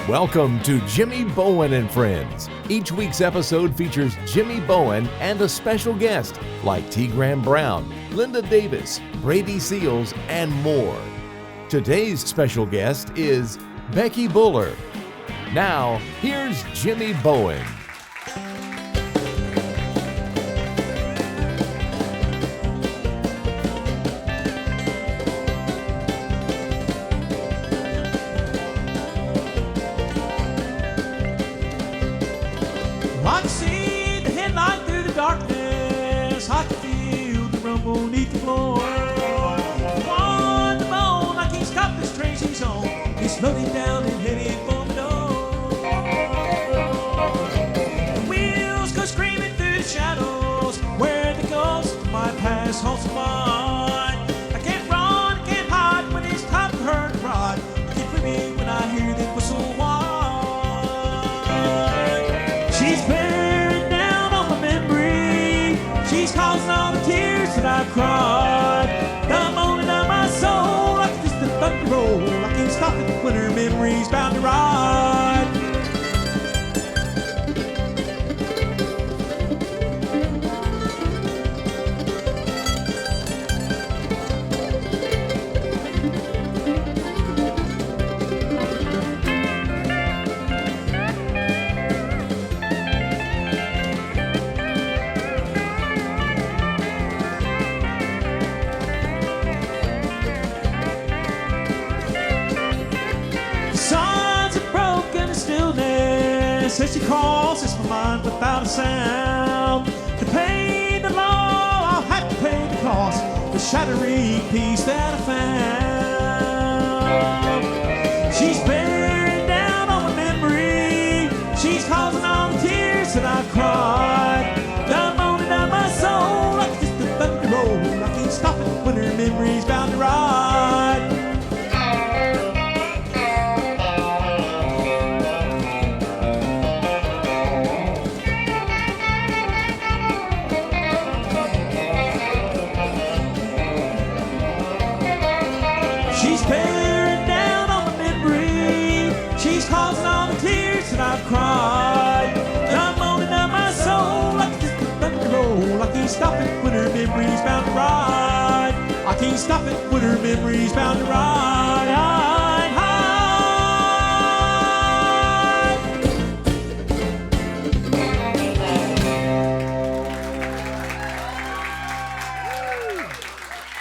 Welcome to Jimmy Bowen and Friends. Each week's episode features Jimmy Bowen and a special guest like T. Graham Brown, Linda Davis, Brady Seals, and more. Today's special guest is Becky Buller. Now, here's Jimmy Bowen. I can see the headlight through the darkness. I can feel the rumble beneath the floor. On the bone, I can't stop this train she's on. It's loading down and heading for the door. The wheels go screaming through the shadows, where the ghost of my past haunts mine. I can't run, I can't hide when it's time for her to ride. Keep with me when I hear the whistle whine. She's bearing down on my memory. She's causing all the tears that I've cried. The moaning of my soul, like just a thunder roll. I can't stop it when her memory's bound to ride. As she crosses my mind without a sound, the pain, the law, I'll have to pay the cost, the shattering peace that I found. She's bearing down on my memory. She's causing all the tears that I've cried. The moaning of my soul, like just a thunder roll. I can't stop it when her memory's bound to ride. I've cried. The moaning of my soul, like just a thunder roll. I can't stop it when her memory's bound to ride. I can't stop it when her memory's bound to ride.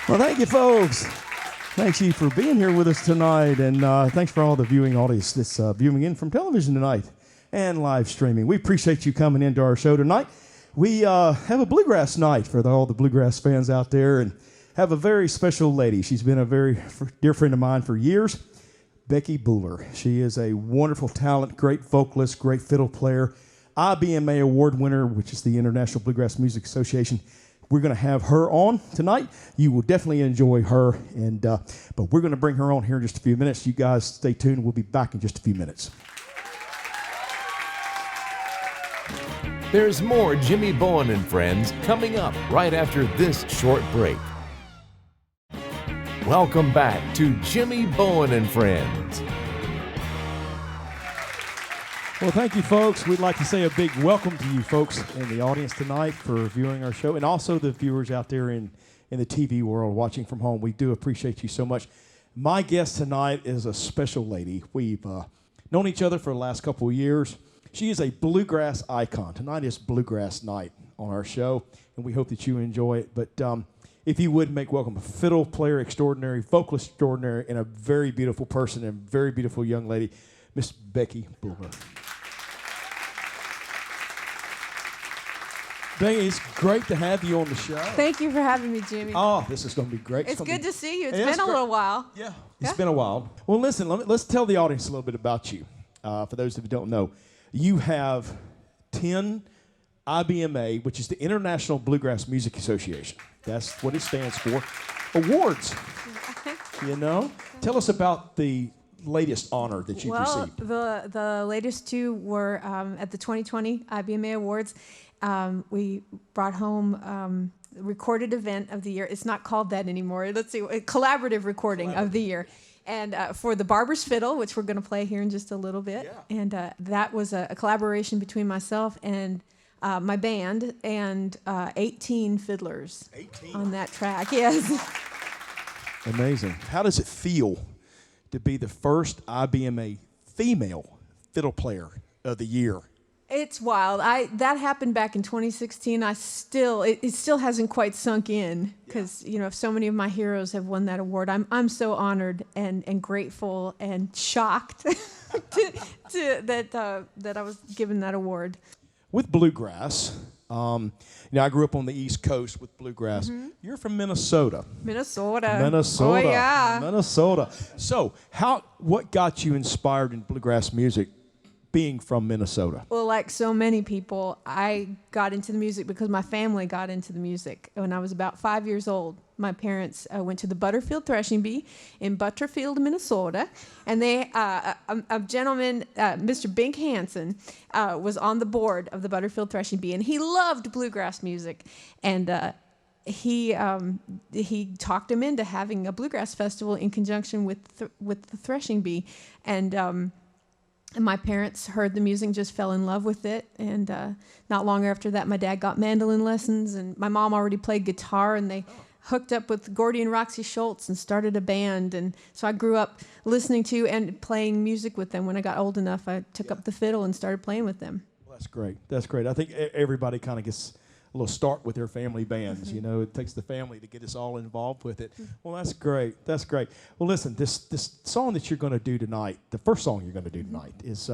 Well, thank you, folks. Thank you for being here with us tonight, and thanks for all the viewing audience that's viewing in from television tonight and live streaming. We appreciate you coming into our show tonight. We have a Bluegrass night for all the Bluegrass fans out there, and have a very special lady. She's been a very dear friend of mine for years, Becky Buller. She is a wonderful talent, great vocalist, great fiddle player, IBMA award winner, which is the International Bluegrass Music Association. We're going to have her on tonight. You will definitely enjoy her, and but we're going to bring her on here in just a few minutes. You guys stay tuned. We'll be back in just a few minutes. There's more Jimmy Bowen and Friends coming up right after this short break. Welcome back to Jimmy Bowen and Friends. Well, thank you, folks. We'd like to say a big welcome to you folks in the audience tonight for viewing our show, and also the viewers out there in the TV world watching from home. We do appreciate you so much. My guest tonight is a special lady. We've known each other for the last couple of years. She is a bluegrass icon. Tonight is Bluegrass night on our show, and we hope that you enjoy it. But if you would, make welcome a fiddle player extraordinary, vocalist extraordinary, and a very beautiful person and very beautiful young lady, Miss Becky Buller. Becky, it's great to have you on the show. Thank you for having me, Jimmy. Oh, this is going to be great. It's good to see you. It's been a little while. Yeah, it's been a while. Well, listen, let's tell the audience a little bit about you. For those who don't know, you have 10 IBMA, which is the International Bluegrass Music Association. That's what it stands for. Awards. You know? Tell us about the latest honor that you've received. Well, the latest two were at the 2020 IBMA Awards. We brought home recorded event of the year. It's not called that anymore. Let's see, a collaborative recording of the year. And for the Barber's Fiddle, which we're going to play here in just a little bit. Yeah. And that was a collaboration between myself and my band and 18 fiddlers 18. on that track. Yes. Amazing. How does it feel to be the first IBMA female fiddle player of the year? It's wild. That happened back in 2016. It still hasn't quite sunk in because so many of my heroes have won that award. I'm so honored and grateful and shocked that I was given that award. With Bluegrass, I grew up on the East Coast with Bluegrass. Mm-hmm. You're from Minnesota. Minnesota. Oh yeah. Minnesota. So what got you inspired in bluegrass music? Being from Minnesota? Well, like so many people, I got into the music because my family got into the music. When I was about 5 years old, my parents went to the Butterfield Threshing Bee in Butterfield, Minnesota, and they a gentleman, Mr. Bink Hansen, was on the board of the Butterfield Threshing Bee, and he loved bluegrass music, and he talked him into having a bluegrass festival in conjunction with the Threshing Bee, and my parents heard the music and just fell in love with it. And not long after that, my dad got mandolin lessons, and my mom already played guitar, and they hooked up with Gordy and Roxy Schultz and started a band. And so I grew up listening to and playing music with them. When I got old enough, I took up the fiddle and started playing with them. Well, that's great. That's great. I think everybody kind of gets a little start with their family bands. Mm-hmm. It takes the family to get us all involved with it. Mm-hmm. Well, that's great. That's great. Well, listen, this song that you're going to do tonight, the first song you're going to do tonight is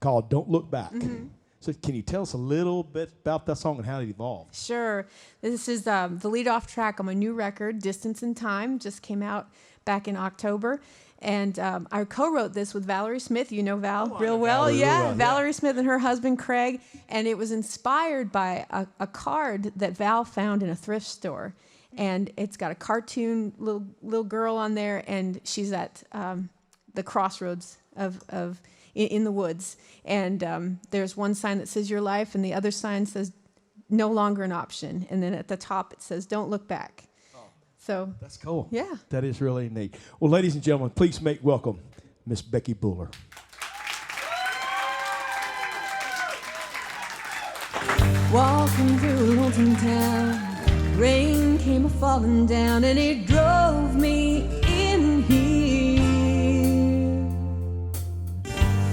called Don't Look Back. Mm-hmm. So can you tell us a little bit about that song and how it evolved? Sure. This is the lead-off track on my new record, Distance in Time, just came out back in October. And I co-wrote this with Valerie Smith. You know Val real well. Valerie, yeah, Valerie Smith and her husband, Craig. And it was inspired by a card that Val found in a thrift store. And it's got a cartoon little girl on there, and she's at the crossroads in the woods. And there's one sign that says your life, and the other sign says no longer an option. And then at the top it says don't look back. So that's cool. Yeah. That is really neat. Well, ladies and gentlemen, please make welcome Miss Becky Buller. Walking through a lonesome town, rain came a-falling down, and it drove me in here.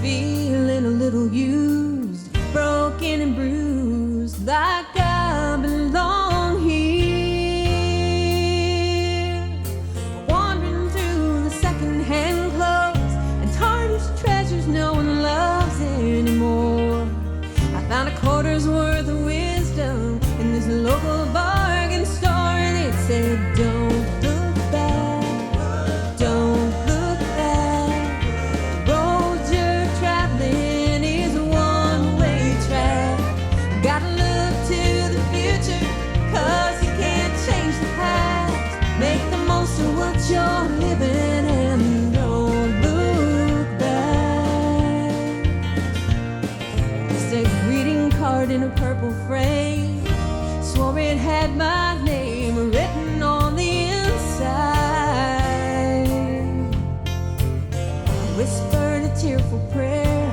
Feeling a little used, broken and bruised, like I belong here. Wandering through the second-hand clothes and tarnished treasures no one loves anymore. I found a quarter's worth of wisdom in this local bargain store, and it said, don't look back, don't look back. The road you're traveling is a one-way track. Gotta look to the future, 'cause you can't change the past. Make the most of what you're living and don't look back. Just a greeting card in a purple frame, swore it had my name written on the inside. I whispered a tearful prayer,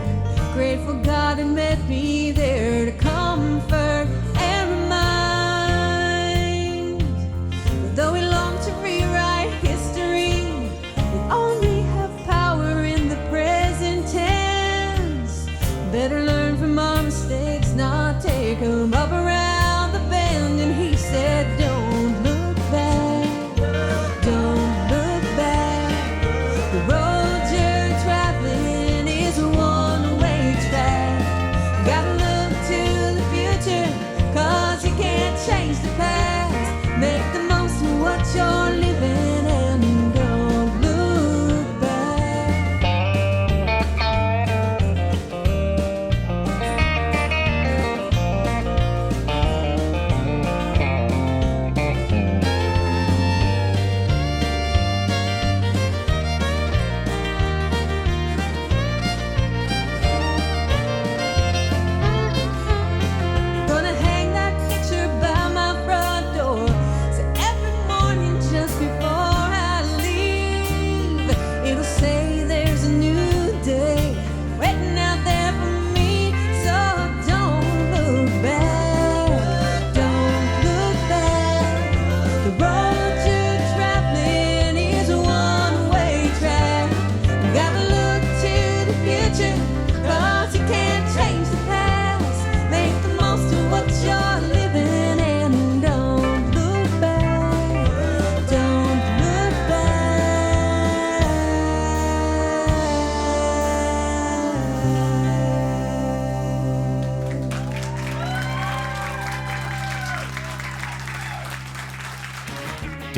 grateful God had met me there to comfort and remind. But though we long to rewrite history, we only have power in the present tense. Better learn from our mistakes, not take them up around the bend. And he said, don't look back, don't look back. The road you're traveling is a one-way track. Gotta look to the future, 'cause you can't change the past. Make the most of what you're living and don't look back.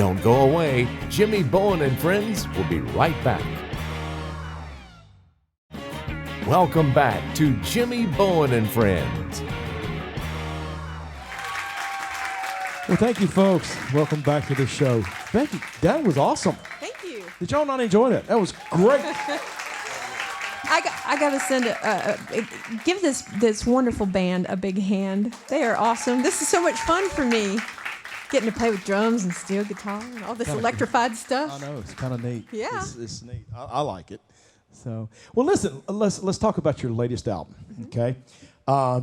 Don't go away. Jimmy Bowen and Friends will be right back. Welcome back to Jimmy Bowen and Friends. Well, thank you, folks. Welcome back to the show. Becky, that was awesome. Thank you. Did y'all not enjoy that? That was great. I got to send give this wonderful band a big hand. They are awesome. This is so much fun for me, getting to play with drums and steel guitar and all this electrified stuff. I know, it's kind of neat. Yeah. It's neat. I like it. So, well, listen, let's talk about your latest album, okay?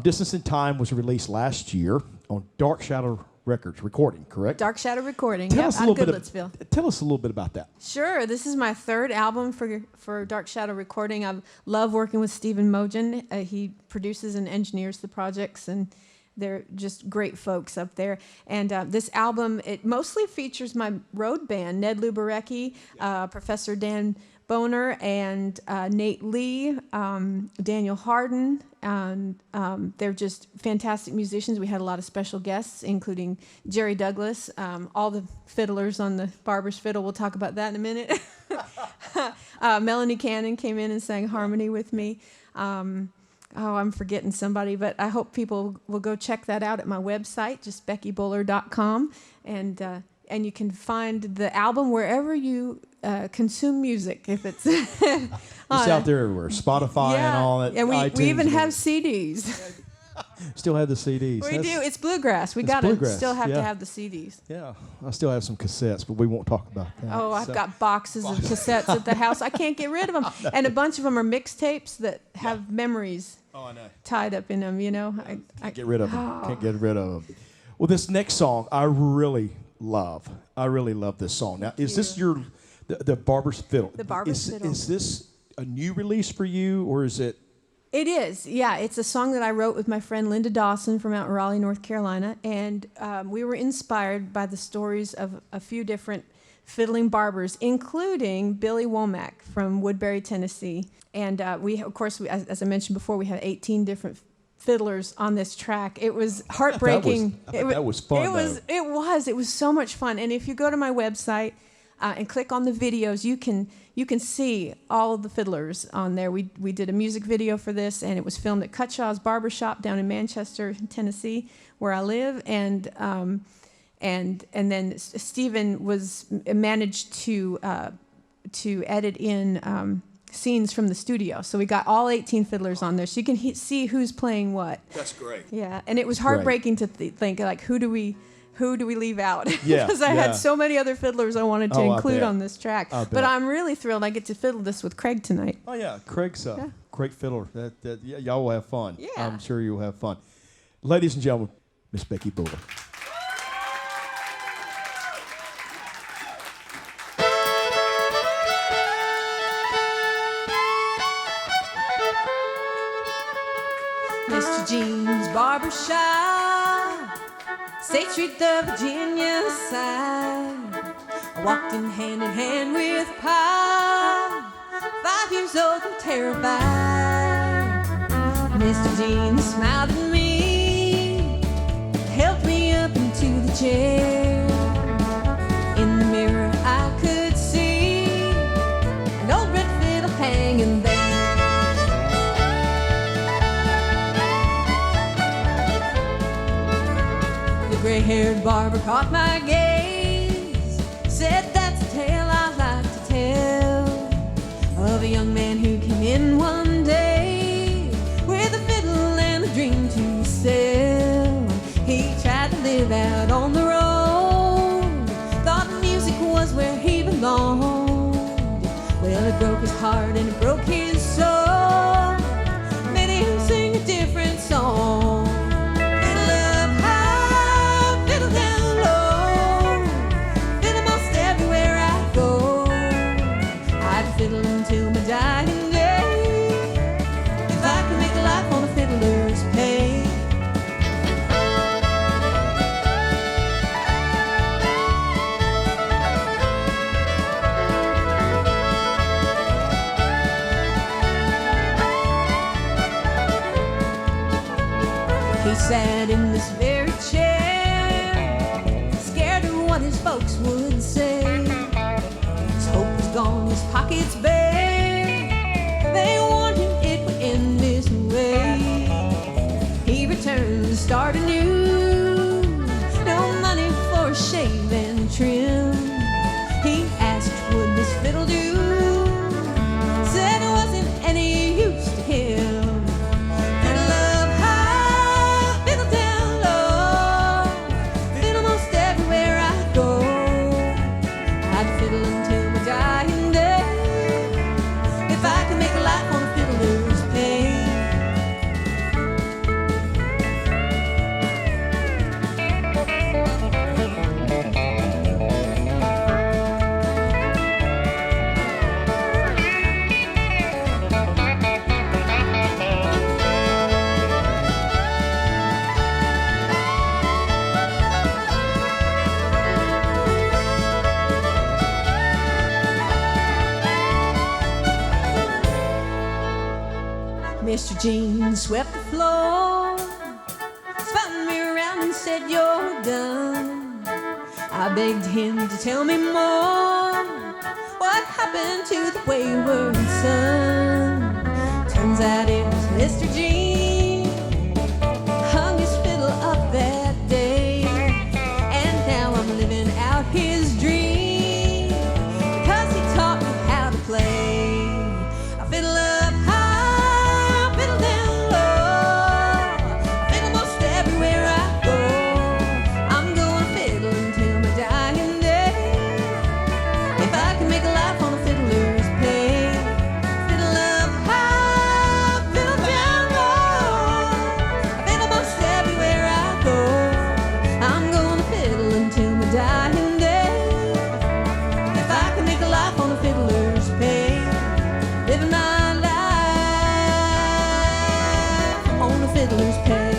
Distance in Time was released last year on Dark Shadow Records recording, correct? Dark Shadow Recording. Tell Yep, us a out little of bit. Goodlettsville. Tell us a little bit about that. Sure. This is my third album for Dark Shadow Recording. I love working with Stephen Mogen. He produces and engineers the projects, and they're just great folks up there. And this album, it mostly features my road band, Ned Luberecki, Professor Dan Boner, and Nate Lee, Daniel Harden, and they're just fantastic musicians. We had a lot of special guests, including Jerry Douglas, all the fiddlers on the Barber's Fiddle. We'll talk about that in a minute. Melanie Cannon came in and sang harmony with me. I'm forgetting somebody, but I hope people will go check that out at my website, just BeckyBowler.com, and you can find the album wherever you consume music. If it's It's out there everywhere, Spotify and all that. And we even iTunes have CDs. Still have the CDs. We do. It's Bluegrass. We It's got to Bluegrass, still have yeah. to have the CDs. Yeah, I still have some cassettes, but we won't talk about that. Oh, I've got boxes of cassettes at the house. I can't get rid of them. And a bunch of them are mixtapes that have memories tied up in them, you know. Can't get rid of them. Can't get rid of them. Well, this next song I really love. I really love this song. Now, is this the Barber's Fiddle? The Barber's Fiddle. Is this a new release for you, or is it? It is, yeah. It's a song that I wrote with my friend Linda Dawson from out in Raleigh, North Carolina, and we were inspired by the stories of a few different fiddling barbers, including Billy Womack from Woodbury, Tennessee. And we, of course, as I mentioned before, we have 18 different fiddlers on this track. It was heartbreaking. That was fun. It was so much fun. And if you go to my website and click on the videos, you can see all of the fiddlers on there. We did a music video for this, and it was filmed at Cutshaw's Barbershop down in Manchester, Tennessee, where I live. And then Stephen managed to edit in scenes from the studio. So we got all 18 fiddlers on there, so you can see who's playing what. That's great. Yeah, and it was heartbreaking to think, like, who do we leave out? Yeah, because I had so many other fiddlers I wanted to include on this track. But I'm really thrilled I get to fiddle this with Craig tonight. Oh yeah, Craig's a great fiddler. Y'all will have fun. Yeah. I'm sure you'll have fun. Ladies and gentlemen, Miss Becky Bowler. Mr. Jean's Barbershop, State Street, the Virginia side. I walked in hand with Pa, 5 years old and terrified. Mr. Jean smiled at me, helped me up into the chair. In the mirror I could see an old red fiddle hanging there. Gray-haired barber caught my gaze, said that's a tale I like to tell, of a young man who came in one day with a fiddle and a dream to sell. He tried to live out on the road, thought music was where he belonged. Well, it broke his heart and it broke his soul, made him sing a different song. Fiddle until my dying day, if I can make a life on a fiddler's pay. He sat in this very chair, scared of what his folks would say. His hope was gone, his pockets bare. They warned him it would end this way. He returned to start anew. No money for a shave and trim. He asked, would this fiddle do? Said it wasn't any use to him. Fiddle up high, fiddle down low. Fiddle most everywhere I go. I'd fiddle until my dying day. If I could make a life on a fiddler's pay. Mr. Jean swept the floor, spun me around and said, you're done. I begged him to tell me more. What happened to the wayward son? Turns out it was Mr. Jean hung his fiddle up that day. And now I'm living out his dream because he taught me how to play. I fiddle up high, fiddle down low. I fiddle most everywhere I go. I'm gonna fiddle until my dying day. If I can make a life on a fiddler's pay. Fiddle up high, fiddle down low. I fiddle most everywhere I go. I'm gonna fiddle until my dying day. If I can make a life on a fiddler's pay. Living my life on a fiddler's pay.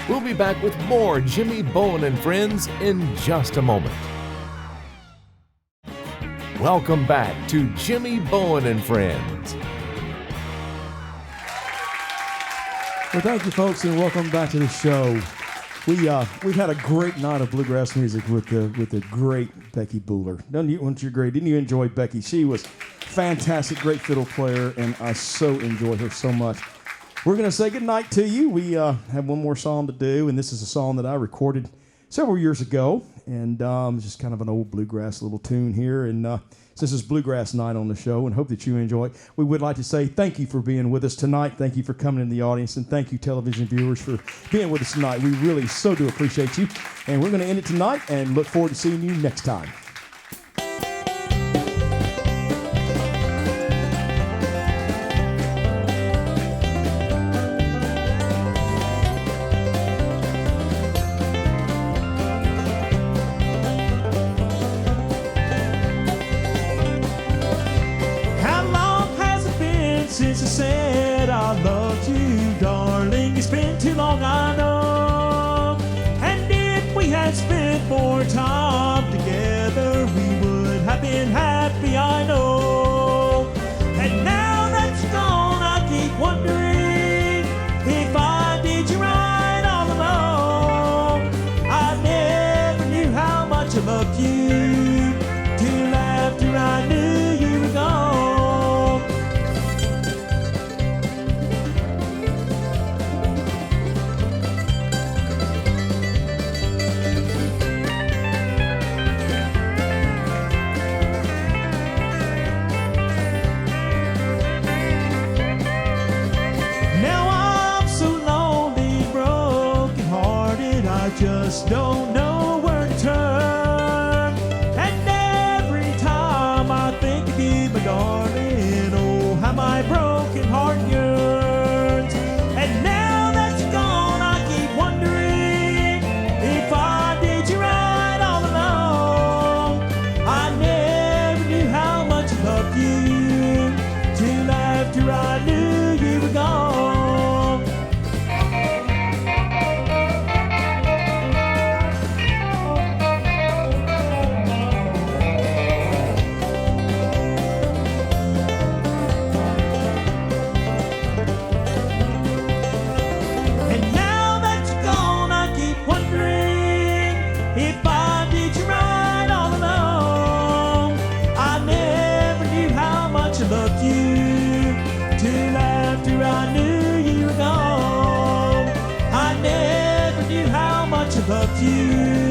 We'll be back with more Jimmy Bowen and Friends in just a moment. Welcome back to Jimmy Bowen and Friends. Well, thank you, folks, and welcome back to the show. We've had a great night of bluegrass music with the great Becky Buhler. Didn't you enjoy Becky? She was fantastic, great fiddle player, and I so enjoyed her so much. We're going to say goodnight to you. We have one more song to do, and this is a song that I recorded several years ago, and it's just kind of an old bluegrass little tune here. And this is Bluegrass Night on the show, and hope that you enjoy it. We would like to say thank you for being with us tonight. Thank you for coming in the audience, and thank you, television viewers, for being with us tonight. We really so do appreciate you, and we're going to end it tonight and look forward to seeing you next time. Since I said I loved you, darling, it's been too long, I know. And if we had spent more time together, we would have been happy, I know. And now that you're gone, I keep wondering if I did you right all along. I never knew how much I loved you till after I knew you were gone. just don't know where to turn. And every time I think of you, my darling, oh, how my broken heart yearns. And now that you're gone, I keep wondering if I did you right all along. I never knew how much I loved you till after I knew you were gone. And now that you're gone, I keep wondering if I did you right all along. I never knew how much I loved you till after I knew you were gone. I never knew how much I loved you